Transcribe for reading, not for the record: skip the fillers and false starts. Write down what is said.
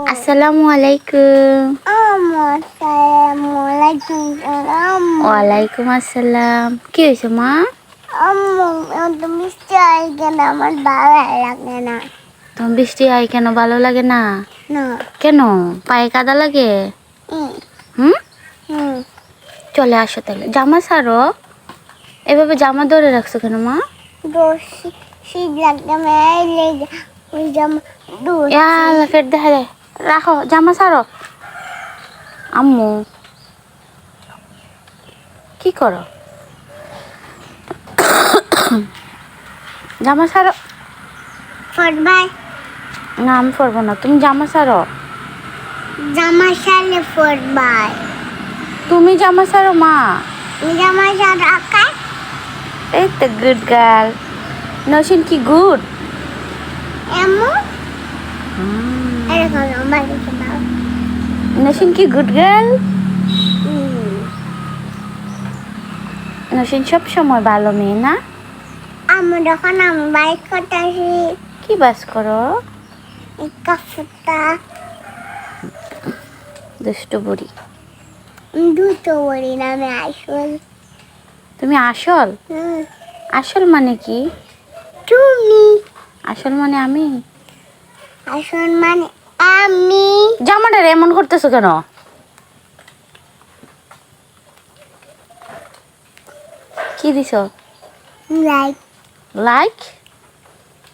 আসসালামু আলাইকুম। ওয়ালাইকুম আসসালাম। কি হয়েছে মা? বৃষ্টি হয় কেন আমার ভালো লাগে না। তোমার বৃষ্টি হয় কেন ভালো লাগে না? না। কেন? পায়ে কাদা লাগে? হুম। হুম, হুম। চলে আসো তাহলে। জামা ছাড়ো, এভাবে জামা ধরে রাখছো কেন মা? শীত লাগবে মেয়ে ওই জামা ফের দেখা যায়। রাখো, জামা ছাড়ো। আম্মু কি করো? জামা ছাড়ো। ফটবাই না, আমি পরবো না, তুমি জামা ছাড়ো। জামা শালে ফটবাই তুমি জামা ছাড়ো মা। জামা শাল রাখায় এই তো গুড গার্ল। নসিন কি গুড? এমন এরকম বাড়িতে দাও। নসিন কি গুড গার্ল? নসিন সব সময় ভালো মেয়ে না? আমি যখন আমি বাইক করতে আসি কি বাস করো? কাপড়টা দুষ্টু বুড়ি। দুটো বড়ি না আমি আসল। তুমি আসল? আসল মানে কি? তুমি আসল মানে আমি? আসল মানে আমি। জামাটা এমন করতেছো কেন? কি দিছো? Like like?